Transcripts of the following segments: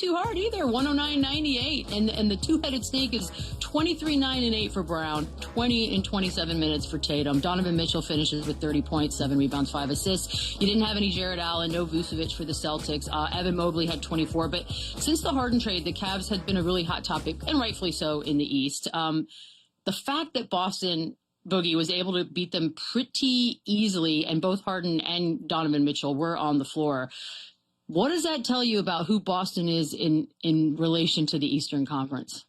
too hard either. 109-98. And the two-headed snake is 23-9-8 for Brown, 20 in 27 minutes for Tatum. Donovan Mitchell finishes with 30 points, 7 rebounds, 5 assists. You didn't have any Jared Allen, no Vucevic for the Celtics. Evan Mobley had 24. But since the Harden trade, the Cavs had been a really hot topic, and rightfully so, in the East. The fact that Boston, Boogie, was able to beat them pretty easily, and both Harden and Donovan Mitchell were on the floor. What does that tell you about who Boston is in relation to the Eastern Conference?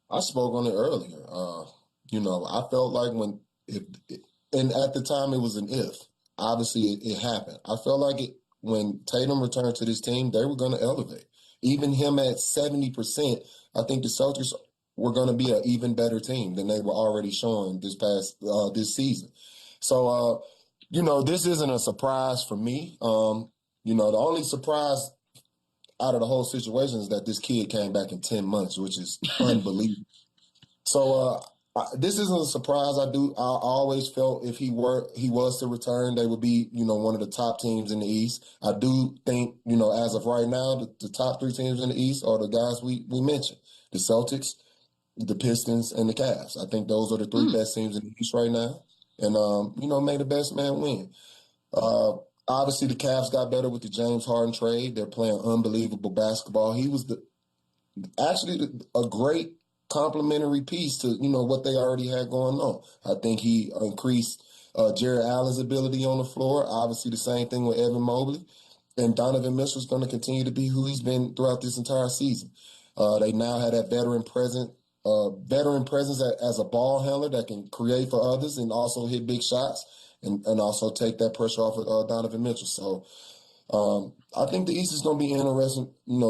I spoke on it earlier. I felt like and at the time it was an if. Obviously, it happened. I felt like when Tatum returned to this team, they were going to elevate. Even him at 70%, I think the Celtics were going to be an even better team than they were already showing this season. So, this isn't a surprise for me. The only surprise out of the whole situation is that this kid came back in 10 months, which is unbelievable. So this isn't a surprise. I always felt if he was to return, they would be, one of the top teams in the East. I do think, as of right now, the top 3 teams in the East are the guys we mentioned, the Celtics, the Pistons, and the Cavs. I think those are the 3 best teams in the East right now. And, may the best man win. Obviously, the Cavs got better with the James Harden trade. They're playing unbelievable basketball. He was a great complementary piece to, what they already had going on. I think he increased Jared Allen's ability on the floor. Obviously, the same thing with Evan Mobley. And Donovan Mitchell's going to continue to be who he's been throughout this entire season. They now have that veteran presence as a ball handler that can create for others and also hit big shots and also take that pressure off of Donovan Mitchell. So I think the East is going to be interesting,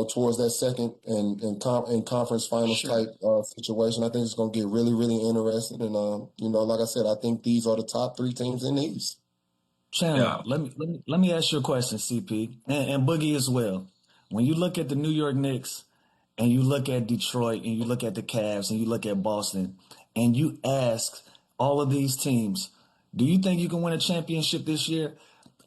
towards that second and conference finals type situation. I think it's going to get really, really interesting. And, like I said, I think these are the top 3 teams in the East. Chandler, let me ask you a question, CP, and Boogie as well. When you look at the New York Knicks and you look at Detroit and you look at the Cavs and you look at Boston and you ask all of these teams, do you think you can win a championship this year?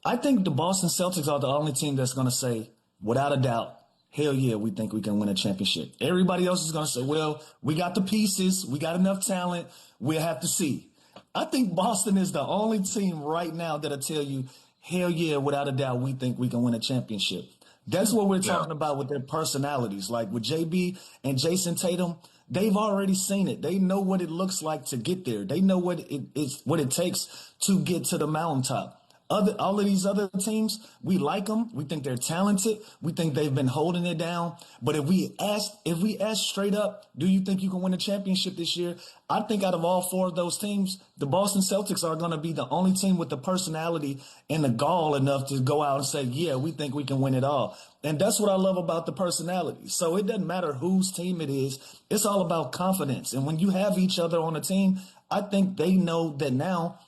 I think the Boston Celtics are the only team that's going to say, without a doubt, hell yeah, we think we can win a championship. Everybody else is going to say, well, we got the pieces, we got enough talent, we'll have to see. I think Boston is the only team right now that'll tell you, hell yeah, without a doubt, we think we can win a championship. That's what we're talking about with their personalities. Like with JB and Jayson Tatum, they've already seen it. They know what it looks like to get there. They know what it takes to get to the mountaintop. All of these other teams, we like them. We think they're talented. We think they've been holding it down. But if we ask straight up, do you think you can win a championship this year? I think out of all 4 of those teams, the Boston Celtics are going to be the only team with the personality and the gall enough to go out and say, yeah, we think we can win it all. And that's what I love about the personality. So it doesn't matter whose team it is. It's all about confidence. And when you have each other on a team, I think they know that now,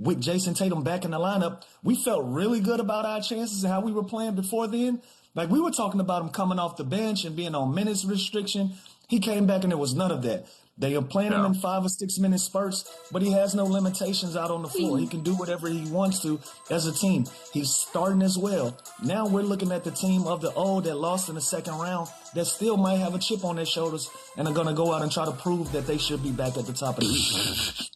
with Jayson Tatum back in the lineup, we felt really good about our chances and how we were playing before then. Like, we were talking about him coming off the bench and being on minutes restriction. He came back and there was none of that. They are playing him in 5 or 6 minute spurts, but he has no limitations out on the floor. He can do whatever he wants to as a team. He's starting as well. Now we're looking at the team of the old that lost in the second round that still might have a chip on their shoulders and are going to go out and try to prove that they should be back at the top of the league.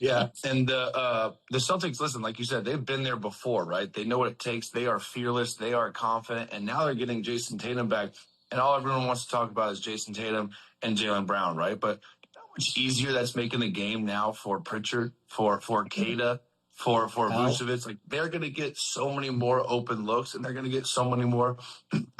Yeah, and the Celtics, listen, like you said, they've been there before, right? They know what it takes. They are fearless. They are confident. And now they're getting Jayson Tatum back. And all everyone wants to talk about is Jayson Tatum and Jaylen Brown, right? But you know how much easier that's making the game now for Pritchard, for Kata, for Vucevic. Like, they're going to get so many more open looks, and they're going to get so many more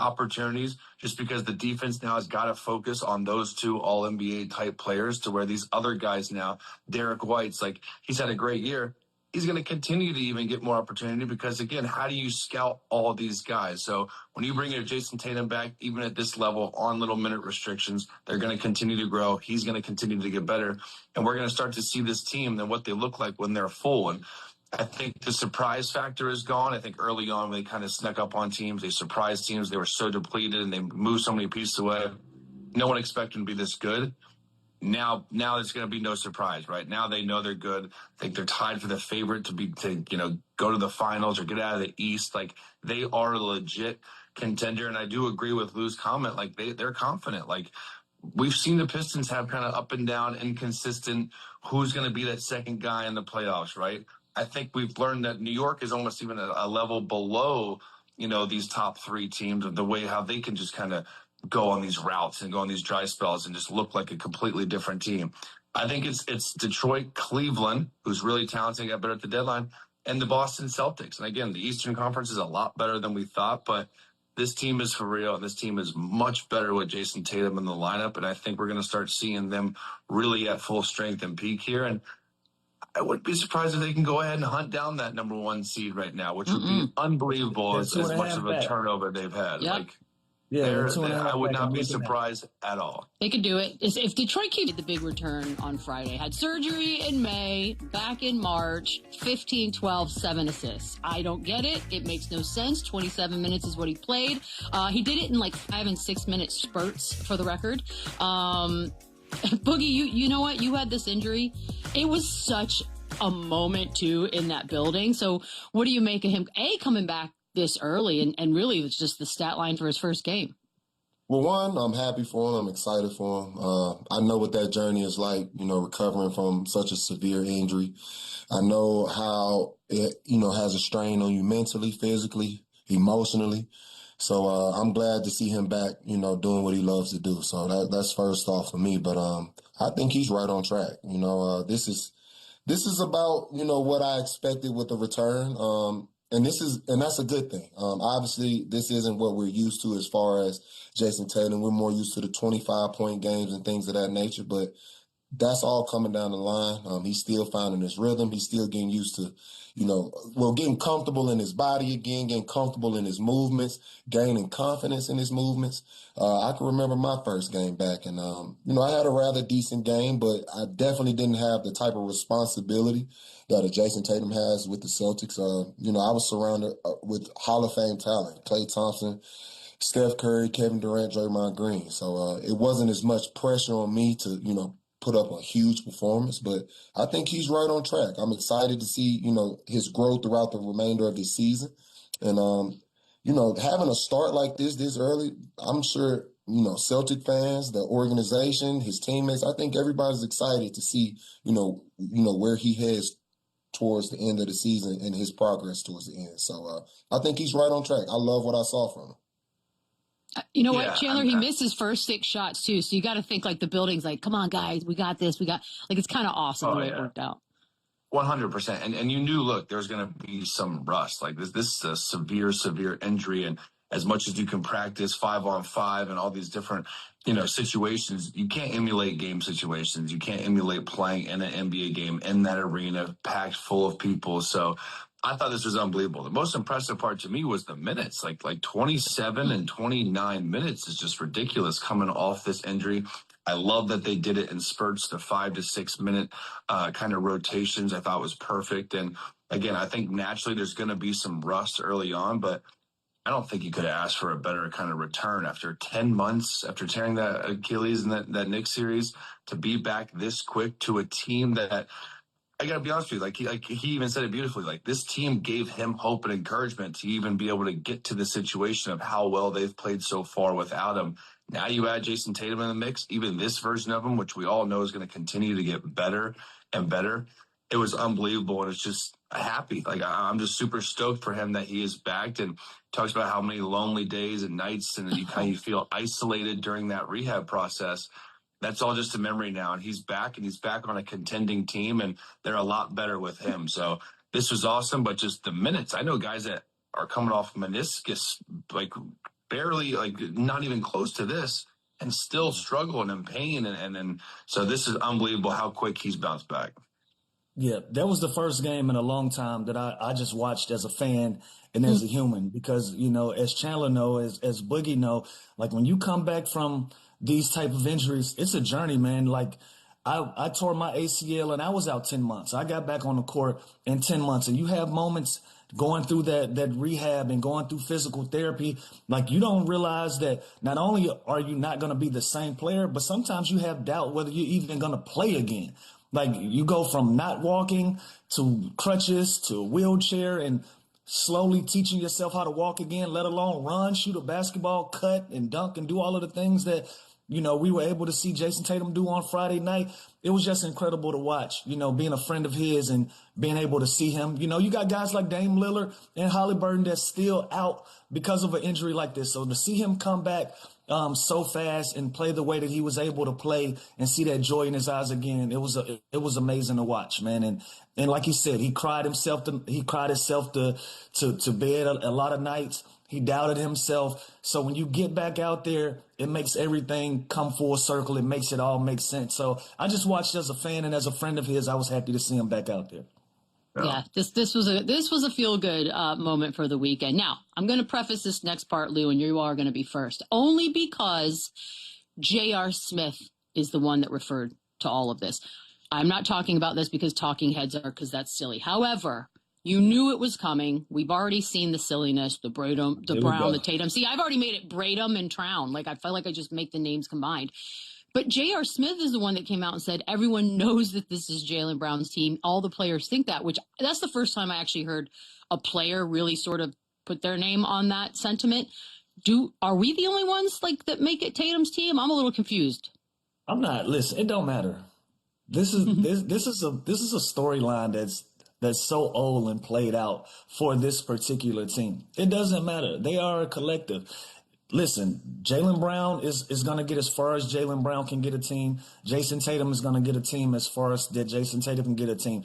opportunities just because the defense now has got to focus on those 2 all-NBA type players, to where these other guys now, Derek White's, like, he's had a great year. He's going to continue to even get more opportunity because, again, how do you scout all these guys? So when you bring your Jayson Tatum back, even at this level, on little minute restrictions, they're going to continue to grow. He's going to continue to get better. And we're going to start to see this team and what they look like when they're full. And I think the surprise factor is gone. I think early on they kind of snuck up on teams. They surprised teams. They were so depleted and they moved so many pieces away. No one expected them to be this good. Now there's going to be no surprise, right? Now they know they're good. I think they're tied for the favorite to go to the finals or get out of the East. Like, they are a legit contender. And I do agree with Lou's comment. Like they're confident. Like we've seen the Pistons have kind of up and down, inconsistent. Who's going to be that second guy in the playoffs, right? I think we've learned that New York is almost even a level below, these top three teams, of the way how they can just kind of go on these routes and go on these dry spells and just look like a completely different team. I think it's Detroit, Cleveland, who's really talented and got better at the deadline, and the Boston Celtics. And again, the Eastern Conference is a lot better than we thought, but this team is for real, and this team is much better with Jayson Tatum in the lineup, and I think we're going to start seeing them really at full strength and peak here. And I wouldn't be surprised if they can go ahead and hunt down that number one seed right now, which would be unbelievable as much of a turnover they've had. Yep. Like, Yeah, I would not be surprised at all. They could do it. If Detroit keeps the big return on Friday, had surgery in May, back in March, 15, 12, 7 assists. I don't get it. It makes no sense. 27 minutes is what he played. He did it in like 5 and 6 minute spurts, for the record. Boogie, you know what? You had this injury. It was such a moment, too, in that building. So what do you make of him, coming back this early, and really it's just the stat line for his first game? Well, one, I'm happy for him. I'm excited for him. I know what that journey is like, recovering from such a severe injury. I know how it, has a strain on you mentally, physically, emotionally. So I'm glad to see him back, doing what he loves to do. So that's first off for me. But I think he's right on track. This is about, what I expected with the return. And that's a good thing. Obviously, this isn't what we're used to as far as Jayson Tatum. We're more used to the 25-point games and things of that nature, but that's all coming down the line. He's still finding his rhythm. He's still getting used to, getting comfortable in his body again, getting comfortable in his movements, gaining confidence in his movements. I can remember my first game back, and, I had a rather decent game, but I definitely didn't have the type of responsibility that a Jayson Tatum has with the Celtics. I was surrounded with Hall of Fame talent, Klay Thompson, Steph Curry, Kevin Durant, Draymond Green. So it wasn't as much pressure on me to, put up a huge performance, but I think he's right on track. I'm excited to see, his growth throughout the remainder of the season. And, having a start like this early, I'm sure, Celtic fans, the organization, his teammates, I think everybody's excited to see, where he heads towards the end of the season and his progress towards the end. So I think he's right on track. I love what I saw from him. You know what, Chandler? He missed his first 6 shots, too. So you got to think like the building's like, come on, guys, we got this. It's kind of awesome the way it worked out. 100%. And you knew, look, there's going to be some rust. Like this is a severe injury. And as much as you can practice 5-on-5 and all these different, situations, you can't emulate game situations. You can't emulate playing in an NBA game in that arena packed full of people. So I thought this was unbelievable. The most impressive part to me was the minutes, like 27 and 29 minutes is just ridiculous coming off this injury. I love that they did it in spurts, the 5 to 6 minute kind of rotations. I thought was perfect. And again, I think naturally there's going to be some rust early on, but I don't think you could have asked for a better kind of return after 10 months after tearing that Achilles in that Knicks series, to be back this quick to a team that, I got to be honest with you, like he even said it beautifully, like this team gave him hope and encouragement to even be able to get to the situation of how well they've played so far without him. Now you add Jayson Tatum in the mix, even this version of him, which we all know is going to continue to get better and better. It was unbelievable, and it's just happy. Like I'm just super stoked for him that he is back, and talks about how many lonely days and nights and you kind of feel isolated during that rehab process. That's all just a memory now, and he's back on a contending team, and they're a lot better with him. So this was awesome, but just the minutes. I know guys that are coming off meniscus, like barely, like not even close to this, and still struggling and pain, and so this is unbelievable how quick he's bounced back. Yeah, that was the first game in a long time that I just watched as a fan and as a human, because, as Chandler knows, as Boogie know, like when you come back from these type of injuries, it's a journey, man. Like I tore my ACL and I was out 10 months. I got back on the court in 10 months, and you have moments going through that rehab and going through physical therapy. Like you don't realize that not only are you not going to be the same player, but sometimes you have doubt whether you're even going to play again. Like you go from not walking to crutches to a wheelchair, and slowly teaching yourself how to walk again, let alone run, shoot a basketball, cut and dunk and do all of the things that, we were able to see Jayson Tatum do on Friday night. It was just incredible to watch, being a friend of his and being able to see him. You got guys like Dame Lillard and Halliburton that's still out because of an injury like this. So to see him come back so fast and play the way that he was able to play and see that joy in his eyes again, it was amazing to watch, man. And like he said, he cried himself to bed a lot of nights. He doubted himself. So when you get back out there, it makes everything come full circle. It makes it all make sense. So I just watched as a fan and as a friend of his. I was happy to see him back out there. Yeah, this was a feel good moment for the weekend. Now I'm going to preface this next part, Lou, and you are going to be first, only because J.R. Smith is the one that referred to all of this. I'm not talking about this because talking heads are, because that's silly. However, you knew it was coming. We've already seen the silliness, the Brown, the Tatum. See, I've already made it Bradum and Trown. Like, I feel like I just make the names combined. But J.R. Smith is the one that came out and said, everyone knows that this is Jaylen Brown's team. All the players think that, which that's the first time I actually heard a player really sort of put their name on that sentiment. Are we the only ones like that make it Tatum's team? I'm a little confused. I'm not. Listen, it don't matter. This is a storyline that's so old and played out for this particular team. It doesn't matter. They are a collective. Listen, Jaylen Brown is going to get as far as Jaylen Brown can get a team. Jayson Tatum is going to get a team as far as that Jayson Tatum can get a team.